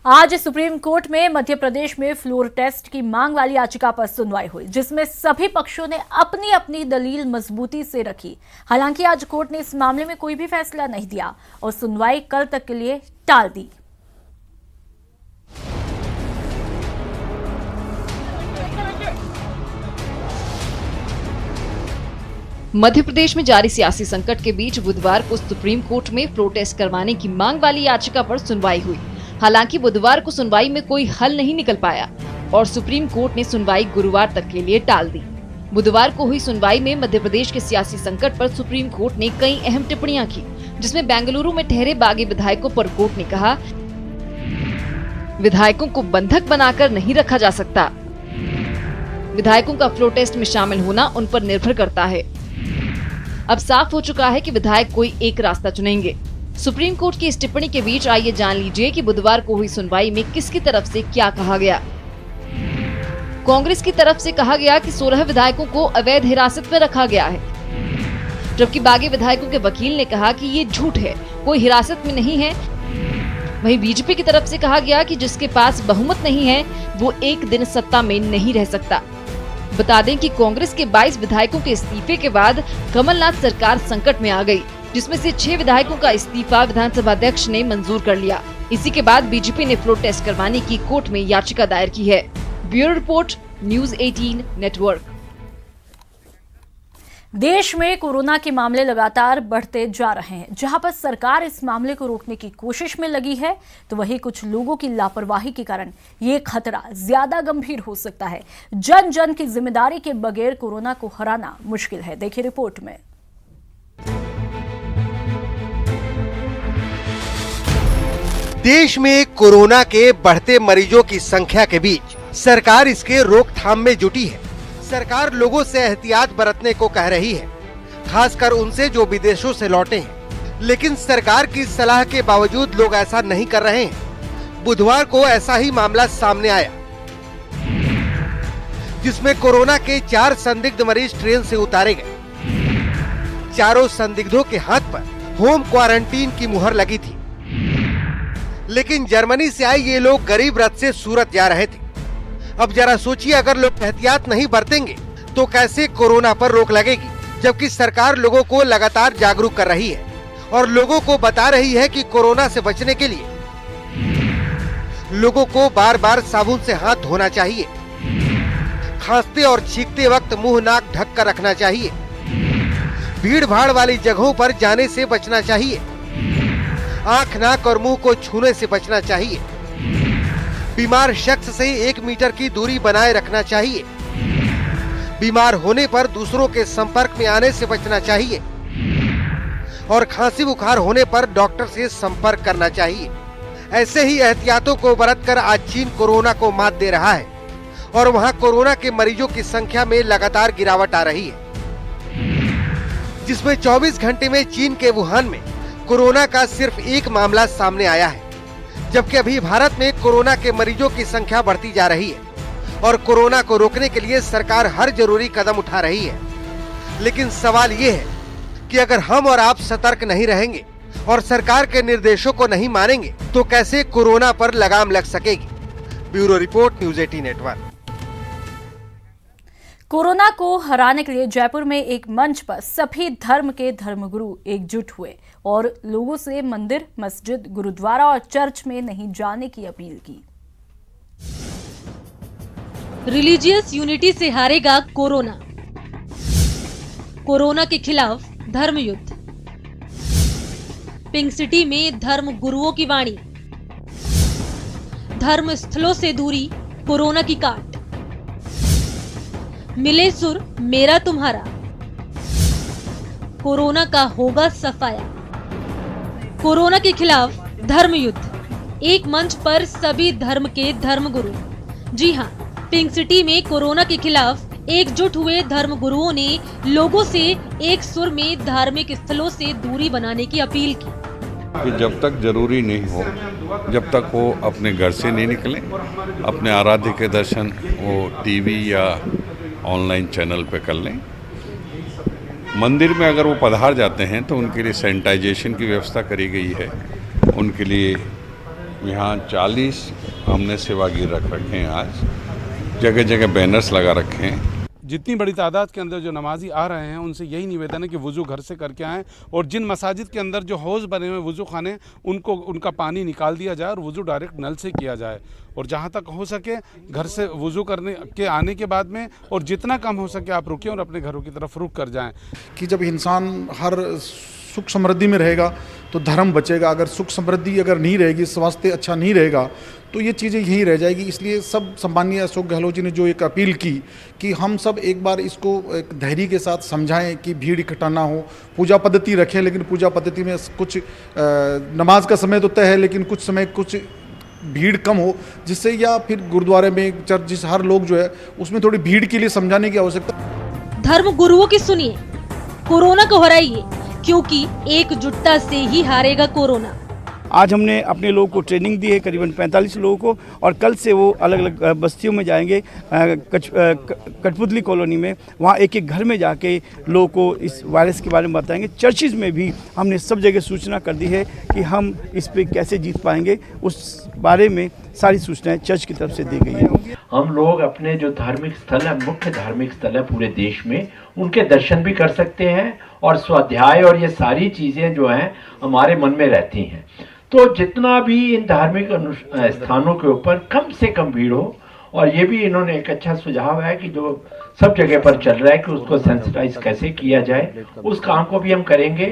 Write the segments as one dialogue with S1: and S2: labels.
S1: आज supreme court में मध्य प्रदेश में फ्लोर टेस्ट की मांग वाली याचिका पर सुनवाई हुई, जिसमें सभी पक्षों ने अपनी अपनी दलील मजबूती से रखी। हालांकि आज कोर्ट ने इस मामले में कोई भी फैसला नहीं दिया और सुनवाई कल तक के लिए टाल दी।
S2: मध्य प्रदेश में जारी सियासी संकट के बीच बुधवार को सुप्रीम कोर्ट में फ्लोर टेस्ट करवाने की मांग वाली याचिका पर सुनवाई हुई। हालांकि बुधवार को सुनवाई में कोई हल नहीं निकल पाया और सुप्रीम कोर्ट ने सुनवाई गुरुवार तक के लिए टाल दी। बुधवार को हुई सुनवाई में मध्य प्रदेश के सियासी संकट पर सुप्रीम कोर्ट ने कई अहम टिप्पणियां की, जिसमें बेंगलुरु में ठहरे बागी विधायकों पर कोर्ट ने कहा, विधायकों को बंधक बनाकर नहीं रखा जा सकता। विधायकों का फ्लोर टेस्ट में शामिल होना उन पर निर्भर करता है। अब साफ हो चुका है कि विधायक कोई एक रास्ता चुनेंगे। सुप्रीम कोर्ट की इस टिप्पणी के बीच आइए जान लीजिए कि बुधवार को हुई सुनवाई में किसकी तरफ से क्या कहा गया। कांग्रेस की तरफ से कहा गया कि 16 विधायकों को अवैध हिरासत में रखा गया है, जबकि बागी विधायकों के वकील ने कहा कि ये झूठ है, कोई हिरासत में नहीं है। वहीं बीजेपी की तरफ से कहा गया कि जिसके पास बहुमत नहीं है वो एक दिन सत्ता में नहीं रह सकता। बता दें कि कांग्रेस के 22 विधायकों के इस्तीफे के बाद कमलनाथ सरकार संकट में आ गई, जिसमें से 6 विधायकों का इस्तीफा विधानसभा अध्यक्ष ने मंजूर कर लिया। इसी के बाद बीजेपी ने फ्लोर टेस्ट करवाने की कोर्ट में याचिका दायर की है। Bureau report, news 18 network.
S1: देश में कोरोना के मामले लगातार बढ़ते जा रहे हैं। जहां पर सरकार इस मामले को रोकने की कोशिश में लगी है, तो वहीं कुछ लोगों की लापरवाही के कारण ये खतरा ज्यादा गंभीर हो सकता है। जन जन की जिम्मेदारी के बगैर कोरोना को हराना मुश्किल है। देखिए रिपोर्ट में।
S3: देश में कोरोना के बढ़ते मरीजों की संख्या के बीच सरकार इसके रोकथाम में जुटी है। सरकार लोगों से एहतियात बरतने को कह रही है, खासकर उनसे जो विदेशों से लौटे हैं। लेकिन सरकार की सलाह के बावजूद लोग ऐसा नहीं कर रहे हैं। बुधवार को ऐसा ही मामला सामने आया, जिसमें कोरोना के 4 संदिग्ध मरीज ट्रेन से उतारे गए। चारों संदिग्धों के हाथ पर होम क्वारंटीन की मुहर लगी थी। लेकिन जर्मनी से आए ये लोग गरीब रथ से सूरत जा रहे थे। अब जरा सोचिए, अगर लोग एहतियात नहीं बरतेंगे तो कैसे कोरोना पर रोक लगेगी, जबकि सरकार लोगों को लगातार जागरूक कर रही है और लोगों को बता रही है कि कोरोना से बचने के लिए लोगों को बार बार साबुन से हाथ धोना चाहिए, खांसते और छींकते वक्त मुंह नाक ढक कर रखना चाहिए, भीड़ भाड़ वाली जगहों पर जाने से बचना चाहिए, आंख नाक और मुंह को छूने से बचना चाहिए, बीमार शख्स से 1 मीटर की दूरी बनाए रखना चाहिए, बीमार होने पर दूसरों के संपर्क में आने से बचना चाहिए और खांसी बुखार होने पर डॉक्टर से संपर्क करना चाहिए। ऐसे ही एहतियातों को बरतकर आज चीन कोरोना को मात दे रहा है और वहां कोरोना के मरीजों की संख्या में लगातार गिरावट आ रही है, जिसमें 24 घंटे में चीन के वुहान में कोरोना का सिर्फ 1 मामला सामने आया है, जबकि अभी भारत में कोरोना के मरीजों की संख्या बढ़ती जा रही है और कोरोना को रोकने के लिए सरकार हर जरूरी कदम उठा रही है। लेकिन सवाल ये है कि अगर हम और आप सतर्क नहीं रहेंगे और सरकार के निर्देशों को नहीं मानेंगे तो कैसे कोरोना पर लगाम लग सकेगी। Bureau report, news 18 network.
S1: Corona को हराने के लिए जयपुर में एक मंच पर सभी धर्म के धर्मगुरु एकजुट हुए और लोगों से मंदिर, मस्जिद, गुरुद्वारा और चर्च में नहीं जाने की अपील की।
S4: रिलीजियस यूनिटी से हारेगा कोरोना। कोरोना के खिलाफ धर्म युद्ध। पिंक सिटी में धर्म गुरुओं की वाणी। धर्म स्थलों से दूरी, कोरोना की काट। मिले सुर मेरा तुम्हारा, कोरोना का होगा सफाया। कोरोना के खिलाफ धर्म युद्ध। एक मंच पर सभी धर्म के धर्मगुरु। जी हां, पिंक सिटी में कोरोना के खिलाफ एकजुट हुए धर्म गुरुओं ने लोगों से एक सुर में धार्मिक स्थलों से दूरी बनाने की अपील की।
S5: कि जब तक जरूरी नहीं हो, जब तक वो अपने घर से नहीं निकलें, अपने आराध्य के दर्शन वो टीवी या ऑनलाइन चैनल पे कर लें। मंदिर में अगर वो पधार जाते हैं तो उनके लिए सैनिटाइजेशन की व्यवस्था करी गई है, उनके लिए यहाँ 40 हमने सेवागीर रख रखे हैं। आज जगह जगह बैनर्स लगा रखे हैं।
S6: जितनी बड़ी तादाद के अंदर जो नमाजी आ रहे हैं उनसे यही निवेदन है कि वुज़ू घर से करके आएँ, और जिन मसाजिद के अंदर जो हौज़ बने हुए वुज़ू खाने उनको उनका पानी निकाल दिया जाए और वुज़ू डायरेक्ट नल से किया जाए। और जहाँ तक हो सके घर से वुज़ू करने के आने के बाद में, और जितना कम हो सके आप रुकिए और अपने घरों की तरफ रुख कर जाएँ।
S7: कि जब इंसान हर सुख समृद्धि में रहेगा तो धर्म बचेगा, अगर सुख समृद्धि अगर नहीं रहेगी, स्वास्थ्य अच्छा नहीं रहेगा तो ये चीज़ें यहीं रह जाएगी। इसलिए सब सम्माननीय अशोक गहलोत जी ने जो एक अपील की कि हम सब एक बार इसको एक धैर्य के साथ समझाएं कि भीड़ इकट्ठा ना हो, पूजा पद्धति रखें, लेकिन पूजा पद्धति में कुछ नमाज का समय तो तय है, लेकिन कुछ समय कुछ भीड़ कम हो, जिससे या फिर गुरुद्वारे में चर्च जिस हर लोग जो है उसमें थोड़ी भीड़ के लिए समझाने की आवश्यकता।
S4: धर्म गुरुओं की सुनिए, कोरोना को हराइए, क्योंकि एकजुटता से ही हारेगा कोरोना।
S8: आज हमने अपने लोगों को ट्रेनिंग दी है, करीबन 45 लोगों को, और कल से वो अलग अलग बस्तियों में जाएंगे। कठपुतली कॉलोनी में वहाँ एक एक घर में जाके लोगों को इस वायरस के बारे में बताएंगे। चर्चिज़ में भी हमने सब जगह सूचना कर दी है कि हम इस पे कैसे जीत पाएंगे, उस बारे में सारी सूचनाएं चर्च की तरफ से दी गई है।
S9: हम लोग अपने जो धार्मिक स्थल है, मुख्य धार्मिक स्थल है पूरे देश में, उनके दर्शन भी कर सकते हैं, और स्वाध्याय और ये सारी चीज़ें जो हैं हमारे मन में रहती हैं। तो जितना भी इन धार्मिक स्थानों के ऊपर कम से कम भीड़ हो, और ये भी इन्होंने एक अच्छा सुझाव है कि जो सब जगह पर चल रहा है कि उसको सेंसिटाइज कैसे किया जाए, उस काम को भी हम करेंगे।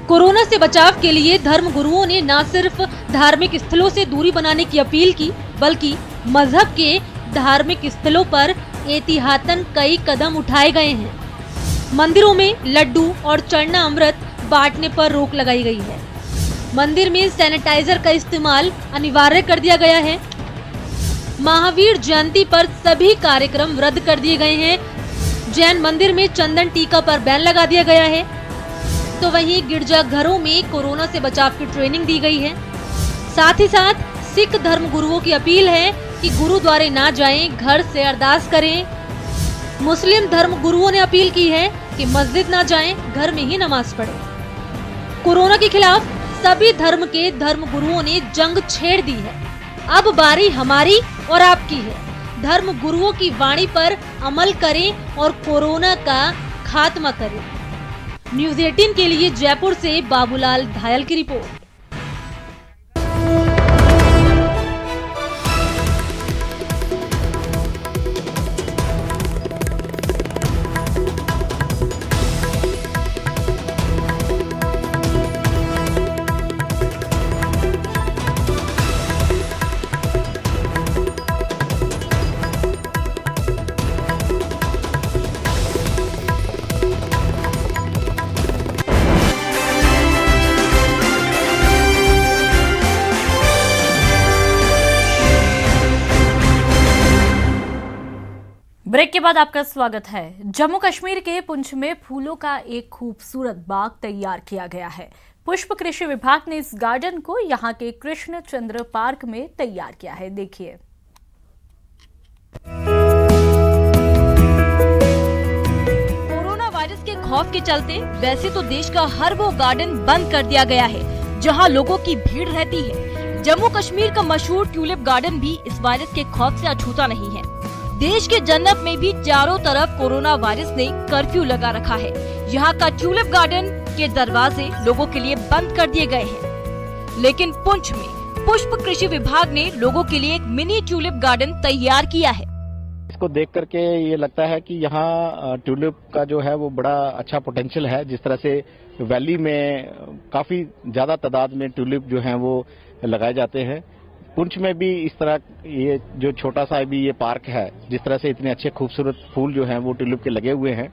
S4: कोरोना से बचाव के लिए धर्म गुरुओं ने न सिर्फ धार्मिक स्थलों से दूरी बनाने की अपील की, बल्कि मजहब के धार्मिक स्थलों पर एहतियातन कई कदम उठाए गए हैं। मंदिरों में लड्डू और चढ़ना अमृत बांटने पर रोक लगाई गई है। मंदिर में सैनिटाइजर का इस्तेमाल अनिवार्य कर दिया गया है। महावीर जयंती पर सभी कार्यक्रम रद्द कर दिए गए हैं। जैन मंदिर में चंदन टीका पर बैन लगा दिया गया है। तो वहीं गिरजाघरों में कोरोना से बचाव की ट्रेनिंग दी गई है। साथ ही साथ सिख धर्म गुरुओं की अपील है कि गुरुद्वारे ना जाएं, घर से अरदास करें। मुस्लिम धर्म गुरुओं ने अपील की है कि मस्जिद ना जाएं, घर में ही नमाज पढ़ें। कोरोना के खिलाफ सभी धर्म के धर्म गुरुओं ने जंग छेड़ दी है। अब बारी हमारी और आपकी है। धर्म गुरुओं की वाणी पर अमल करें और कोरोना का खात्मा करें। न्यूज़ 18 के लिए जयपुर से बाबूलाल धायल की रिपोर्ट।
S1: ब्रेक के बाद आपका स्वागत है। जम्मू कश्मीर के पुंछ में फूलों का एक खूबसूरत बाग तैयार किया गया है। पुष्प कृषि विभाग ने इस गार्डन को यहां के कृष्ण चंद्र पार्क में तैयार किया है। देखिए।
S10: कोरोना वायरस के खौफ के चलते वैसे तो देश का हर वो गार्डन बंद कर दिया गया है जहां लोगों की भीड़ रहती है। जम्मू कश्मीर का मशहूर ट्यूलिप गार्डन भी इस वायरस के खौफ से अछूता नहीं है। देश के जन्नत में भी चारों तरफ कोरोना वायरस ने कर्फ्यू लगा रखा है। यहाँ का ट्यूलिप गार्डन के दरवाजे लोगों के लिए बंद कर दिए गए हैं, लेकिन पुंछ में पुष्प कृषि विभाग ने लोगों के लिए एक मिनी ट्यूलिप गार्डन तैयार किया है।
S11: इसको देख करके ये लगता है कि यहाँ ट्यूलिप का जो है वो बड़ा अच्छा पोटेंशियल है। जिस तरह से वैली में काफी ज्यादा तादाद में ट्यूलिप जो है वो लगाए जाते हैं, पुंछ में भी इस तरह ये जो छोटा सा भी ये पार्क है, जिस तरह से इतने अच्छे खूबसूरत फूल जो हैं वो ट्यूलिप के लगे हुए हैं,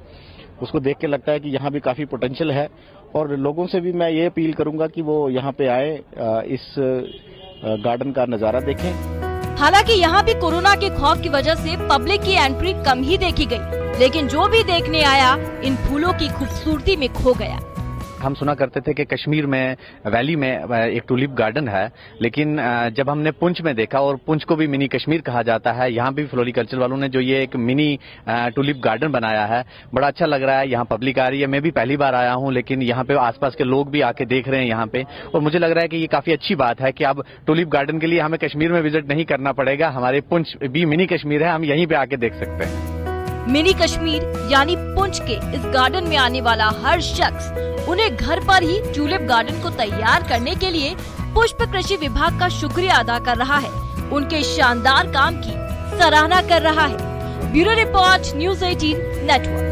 S11: उसको देख के लगता है कि यहाँ भी काफी पोटेंशियल है। और लोगों से भी मैं ये अपील करूंगा कि वो यहाँ पे आए, इस गार्डन का नजारा देखें।
S10: हालांकि यहाँ भी कोरोना के खौफ की वजह से पब्लिक की एंट्री कम ही देखी गई, लेकिन जो भी देखने आया इन फूलों की खूबसूरती में खो गया।
S11: हम सुना करते थे कि कश्मीर में वैली में एक टूलिप गार्डन है, लेकिन जब हमने पुंछ में देखा, और पुंछ को भी मिनी कश्मीर कहा जाता है, यहाँ भी फ्लोरिकल्चर वालों ने जो ये एक मिनी टूलिप गार्डन बनाया है, बड़ा अच्छा लग रहा है। यहाँ पब्लिक आ रही है, मैं भी पहली बार आया हूँ, लेकिन यहाँ पे आसपास के लोग भी आके देख रहे हैं यहाँ पे, और मुझे लग रहा है कि ये काफी अच्छी बात है कि अब टूलिप गार्डन के लिए हमें कश्मीर में विजिट नहीं करना पड़ेगा। हमारे पुंछ भी मिनी कश्मीर है, हम यहीं पे आके देख सकते हैं।
S10: मिनी कश्मीर यानी पुंछ के इस गार्डन में आने वाला हर शख्स उन्हें घर पर ही ट्यूलिप गार्डन को तैयार करने के लिए पुष्प कृषि विभाग का शुक्रिया अदा कर रहा है, उनके शानदार काम की सराहना कर रहा है। Bureau report, news 18 network.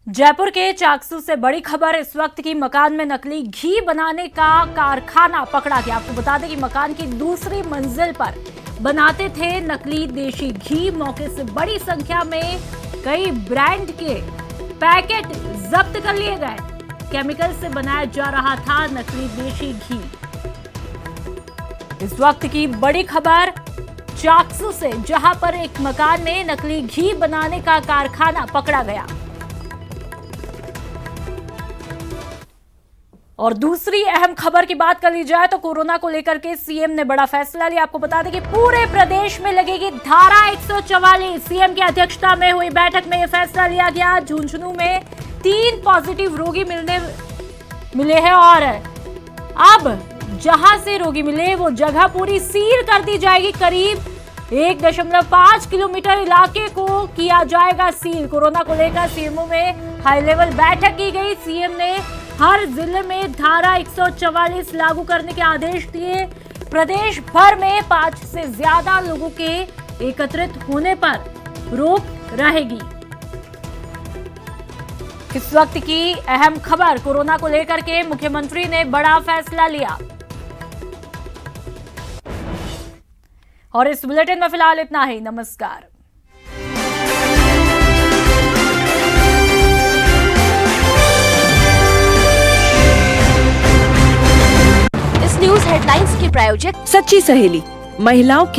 S1: Jaipur के चाकसू से बड़ी खबर इस वक्त की मकान में नकली घी बनाने का कारखाना पकड़ा गया। आपको बता दें कि मकान की दूसरी मंजिल पर बनाते थे नकली देशी घी। मौके से बड़ी संख्या में कई ब्रांड के पैकेट जब्त कर लिए गए। केमिकल से बनाया जा रहा था नकली देशी घी। इस वक्त की बड़ी खबर चाकसू से, जहां पर एक मकान में नकली घी बनाने का कारखाना पकड़ा गया। और दूसरी अहम खबर की बात कर ली जाए तो कोरोना को लेकर के सीएम ने बड़ा फैसला लिया। आपको बता दें कि पूरे प्रदेश में लगेगी धारा 144। सीएम की अध्यक्षता में हुई बैठक में यह फैसला लिया गया। झुंझुनू में 3 पॉजिटिव रोगी मिले हैं और अब जहां से रोगी मिले वो जगह पूरी सील कर दी जाएगी। करीब 1.5 किलोमीटर इलाके को किया जाएगा सील। कोरोना को लेकर सीएमओ में हाई लेवल बैठक की गई। सीएम ने हर जिले में धारा 144 लागू करने के आदेश दिए। प्रदेश भर में 5 से ज्यादा लोगों के एकत्रित होने पर रोक रहेगी। इस वक्त की अहम खबर, कोरोना को लेकर के मुख्यमंत्री ने बड़ा फैसला लिया। और इस बुलेटिन में फिलहाल इतना ही। नमस्कार।
S12: न्यूज़ हेडलाइंस के प्रायोजक
S13: सच्ची सहेली, महिलाओं के